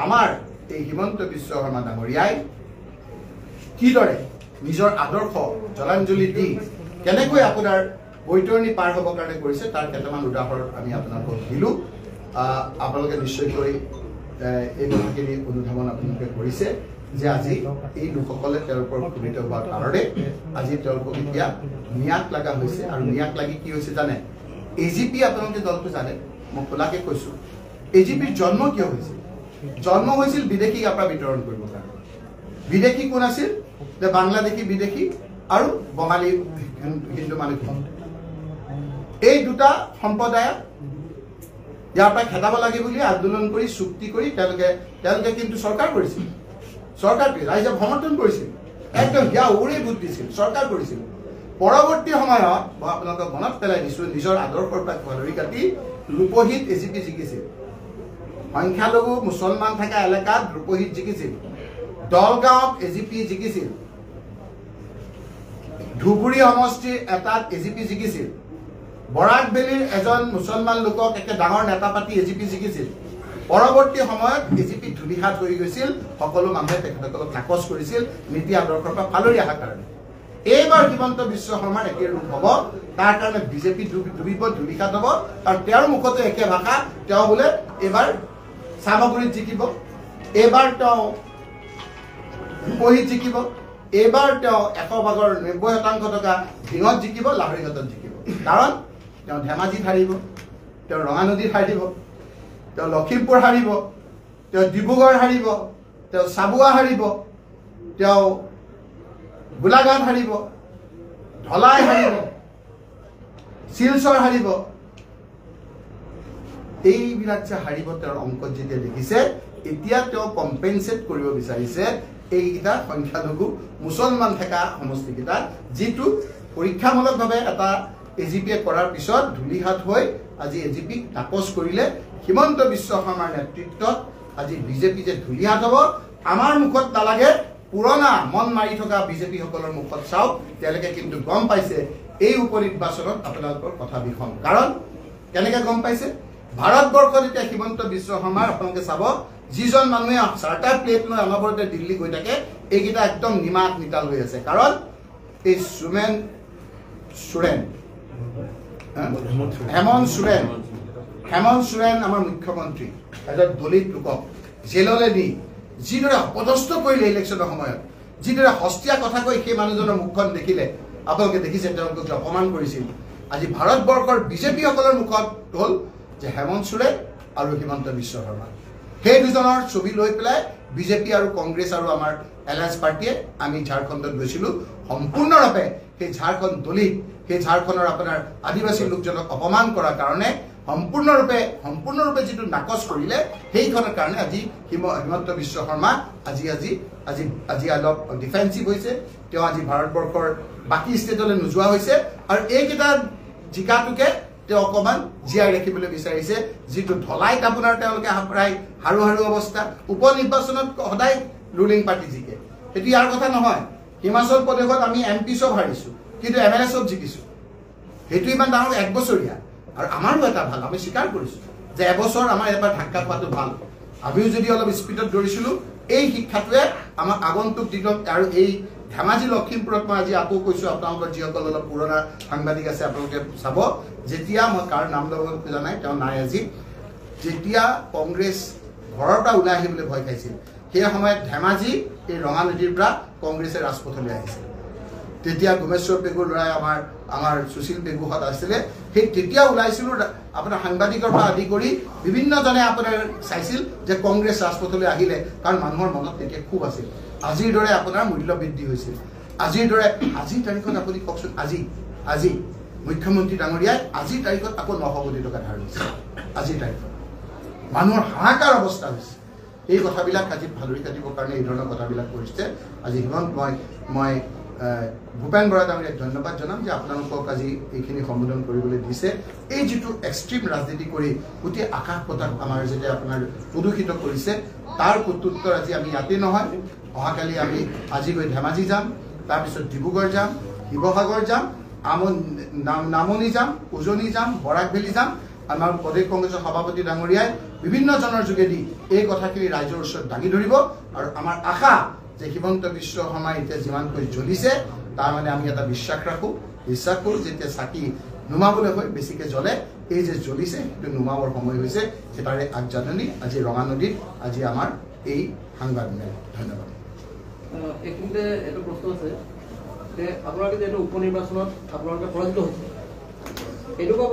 আমাৰ এই হিমন্ত বিশ্ব শৰ্মা ডাঙৰীয়াই কিদৰে নিজৰ আদৰ্শ জলাঞ্জলি দি কেনেকৈ আপোনাৰ বৈতৰণি পাৰ হ'বৰ কাৰণে কৰিছে তাৰ কেইটামান উদাহৰণ আমি আপোনালোকক দিলোঁ। আপোনালোকে নিশ্চয়কৈ এই কথাখিনি অনুধাৱন আপোনালোকে কৰিছে যে আজি এই লোকসকলে তেওঁলোকৰ ক্ষুভিত হোৱাৰ কাৰণে আজি তেওঁলোকক এতিয়া নিয়াক লগা হৈছে। আৰু নিয়াক লাগি কি হৈছে জানে? এজিপি আপোনালোকে দলটো জানে, মই খোলাকৈ কৈছোঁ, এজিপিৰ জন্ম কিয় হৈছিল? জন্ম হৈছিল বিদেশীক আপোনাৰ বিতৰণ কৰিবৰ কাৰণে। বিদেশী কোন আছিল? যে বাংলাদেশী বিদেশী আৰু বঙালী হিন্দু মানুহখিনি, এই দুটা সম্প্ৰদায়ক ইয়াৰ পৰা খেদাব লাগে বুলি আন্দোলন কৰি চুক্তি কৰি তেওঁলোকে কিন্তু চৰকাৰ কৰিছিল। চৰকাৰটোৱে ৰাইজক সমৰ্থন কৰিছিল, একদম হিয়া উৰি ভোট দিছিল, চৰকাৰ কৰিছিল। পৰৱৰ্তী সময়ত মই আপোনালোকক মনত পেলাই দিছোঁ, নিজৰ আদৰ্শৰ পৰা ফালৰি কাটি ৰূপহীত এজিপি জিকিছিল। সংখ্যালঘু মুছলমান থকা এলেকাত ৰূপহীত জিকিছিল। দলগাঁৱত এজিপি জিকিছিল। ধুবুৰী সমষ্টিৰ এটাত এজিপি জিকিছিল। বৰাক ভেলীৰ এজন মুছলমান লোকক একে ডাঙৰ নেতা পাতি এজিপি জিকিছিল। পৰৱৰ্তী সময়ত এজিপি ধূলিহাত হৈ গৈছিল। সকলো মানুহে তেখেতসকলক নাকচ কৰিছিল নীতি আদৰ্শৰ পৰা ফালৰি অহাৰ কাৰণে। এইবাৰ হিমন্ত বিশ্ব শৰ্মাৰ একে ৰূপ হ'ব। তাৰ কাৰণে বিজেপি ডুবিব, ধূলিহাত হ'ব। আৰু তেওঁৰ মুখতো একে ভাষা, তেওঁ বোলে এইবাৰ চামগুৰিত জিকিব, এইবাৰ তেওঁ ৰূপহীত জিকিব, এইবাৰ তেওঁ 100% 90% টকা ঢিঙত জিকিব, লাহৰীঘাটত জিকিব। কাৰণ তেওঁ ধেমাজিত হাৰিব, তেওঁ ৰঙানদীত হাৰিব, তেওঁ লখিমপুৰ হাৰিব, তেওঁ ডিব্ৰুগড় হাৰিব, তেওঁ চাবুৱা হাৰিব, তেওঁ গোলাঘাট হাৰিব, ধলাই হাৰিব, শিলচৰ হাৰিব। এইবিলাক যে হাৰিব তেওঁৰ অংকত যেতিয়া দেখিছে, এতিয়া তেওঁ কম্পেনচেট কৰিব বিচাৰিছে এইকেইটা সংখ্যালঘু মুছলমান থকা সমষ্টিকেইটা, যিটো পৰীক্ষামূলকভাৱে এটা এজিপিয়ে কৰাৰ পিছত ধূলিহাত হৈ আজি এজিপিক নাকচ কৰিলে। হিমন্ত বিশ্ব শৰ্মাৰ নেতৃত্বত আজি বিজেপি যে ধূলিহাত হ'ব, আমাৰ মুখত নালাগে, পুৰণা মন মাৰি থকা বিজেপিসকলৰ মুখত চাওক। তেওঁলোকে কিন্তু গম পাইছে এই উপ নিৰ্বাচনত আপোনালোকৰ কথা বিষম। কাৰণ কেনেকৈ গম পাইছে? ভাৰতবৰ্ষত এতিয়া হিমন্ত বিশ্ব শৰ্মাৰ আপোনালোকে চাব, যিজন মানুহে চাৰ্টাৰ প্লেট লৈ অনবৰতে দিল্লী গৈ থাকে, এইকেইটা একদম নিমাত নিতাল হৈ আছে। কাৰণ এই হেমন্ত সোৰেন আমাৰ মুখ্যমন্ত্ৰী, এজন দলিত লোকক জেললৈ নি যিদৰে অপদস্থ কৰিলে ইলেকশ্যনৰ সময়ত, যিদৰে সস্তীয়া কথা কৈ সেই মানুহজনৰ মুখখন দেখিলে আপোনালোকে দেখিছে, তেওঁলোকক অপমান কৰিছিল। আজি ভাৰতবৰ্ষৰ বিজেপিসকলৰ মুখত হ'ল যে হেমন্ত সোৰেন আৰু হিমন্ত বিশ্ব শৰ্মা, সেই দুজনৰ ছবি লৈ পেলাই বিজেপি আৰু কংগ্ৰেছ আৰু আমাৰ এলায়েন্স পাৰ্টীয়ে আমি ঝাৰখণ্ডত গৈছিলোঁ। সম্পূৰ্ণৰূপে সেই ঝাৰখণ্ড দলিত, সেই ঝাৰখণ্ডৰ আপোনাৰ আদিবাসী লোকজনক অপমান কৰাৰ কাৰণে সম্পূৰ্ণৰূপে যিটো নাকচ কৰিলে, সেইখনৰ কাৰণে আজি হিমন্ত বিশ্ব শৰ্মা আজি অলপ ডিফেন্সিভ হৈছে। তেওঁ আজি ভাৰতবৰ্ষৰ বাকী ষ্টেটলৈ নোযোৱা হৈছে। আৰু এইকেইটা জিকাটোকে তেওঁ অকণমান জীয়াই ৰাখিবলৈ বিচাৰিছে, যিটো ধলাইত আপোনাৰ তেওঁলোকে প্ৰায় হাৰু অৱস্থা। উপ নিৰ্বাচনত সদায় ৰুলিং পাৰ্টি জিকে, সেইটো ইয়াৰ কথা নহয়। হিমাচল প্ৰদেশত আমি MP চব হাৰিছোঁ, কিন্তু MLA চব জিকিছোঁ। সেইটো ইমান ডাঙৰ 1 বছৰীয়া। আৰু আমাৰো এটা ভাল, আমি স্বীকাৰ কৰিছোঁ যে এবছৰ আমাৰ এবাৰ ধাক্কা খোৱাটো ভাল। আমিও যদি অলপ স্পীডত দৌৰিছিলোঁ, এই শিক্ষাটোৱে আমাক আগন্তুক দিনত আৰু এই ধেমাজি লখিমপুৰত মই আজি আকৌ কৈছোঁ, আপোনালোকৰ যিসকল অলপ পুৰণা সাংবাদিক আছে আপোনালোকে চাব, যেতিয়া মই কাৰ নাম ল'ব খোজা নাই, তেওঁ নাই আজি, যেতিয়া কংগ্ৰেছ ঘৰৰ পৰা ওলাই আহিবলৈ ভয় খাইছিল, সেই সময়ত ধেমাজি এই ৰঙানদীৰ পৰা কংগ্ৰেছে ৰাজপথলৈ আহিছিল। তেতিয়া গুমেশ্বৰ পেগুৰ ল'ৰাই আমাৰ সুশীল পেগুহঁত আছিলে, সেই তেতিয়া ওলাইছিলোঁ আপোনাৰ সাংবাদিকৰ পৰা আদি কৰি বিভিন্নজনে আপোনাৰ চাইছিল যে কংগ্ৰেছ ৰাজপথলৈ আহিলে, কাৰণ মানুহৰ মনত তেতিয়া খুব আছিল। আজিৰ দৰে আপোনাৰ মূল্য বৃদ্ধি হৈছিল। আজিৰ তাৰিখত আপুনি কওকচোন, আজি মুখ্যমন্ত্ৰী ডাঙৰীয়াই আজিৰ তাৰিখত আকৌ 900 কোটি টকা ধাৰ লৈছে। আজিৰ তাৰিখত মানুহৰ হাহাকাৰ অৱস্থা হৈছে। এই কথাবিলাক আজি ফালৰি কাটিবৰ কাৰণে এই ধৰণৰ কথাবিলাক কৰিছে। আজি মই ভূপেন বৰা ডাঙৰীয়াক ধন্যবাদ জনাম যে আপোনালোকক আজি এইখিনি সম্বোধন কৰিবলৈ দিছে। এই যিটো এক্সট্ৰিম ৰাজনীতি কৰি গোটেই আকাশ পতাক আমাৰ যেতিয়া আপোনাৰ প্ৰদূষিত কৰিছে, তাৰ প্ৰত্যুত্তৰ আজি আমি ইয়াতে নহয়, অহাকালি আমি আজি গৈ ধেমাজি যাম, তাৰপিছত ডিব্ৰুগড় যাম, শিৱসাগৰ যাম, নামনি যাম, উজনি যাম, বৰাক ভেলী যাম। আমাৰ প্ৰদেশ কংগ্ৰেছৰ সভাপতি ডাঙৰীয়াই বিভিন্ন জনৰ যোগেদি এই কথাখিনি ৰাইজৰ ওচৰত দাঙি ধৰিব আৰু আমাৰ আশা যে হিমন্ত বিশ্ব শৰ্মা এতিয়া যিমানকৈ জ্বলিছে তাৰ মানে আমি এটা বিশ্বাস কৰোঁ যেতিয়া চাকি নুমাবলৈ হয় বেছিকৈ জ্বলে এই যে জ্বলিছে সেইটো নুমাবৰ সময় হৈছে তাৰে আগজাননী আজি ৰঙা নদীত আজি আমাৰ এই সাংবাদ মেল ধন্যবাদ এইখিনিতে এটা প্ৰশ্ন আছে যে আপোনালোকে যিহেতু উপ নিৰ্বাচনত আপোনালোকে পৰাজিত হৈছে এনেকুৱা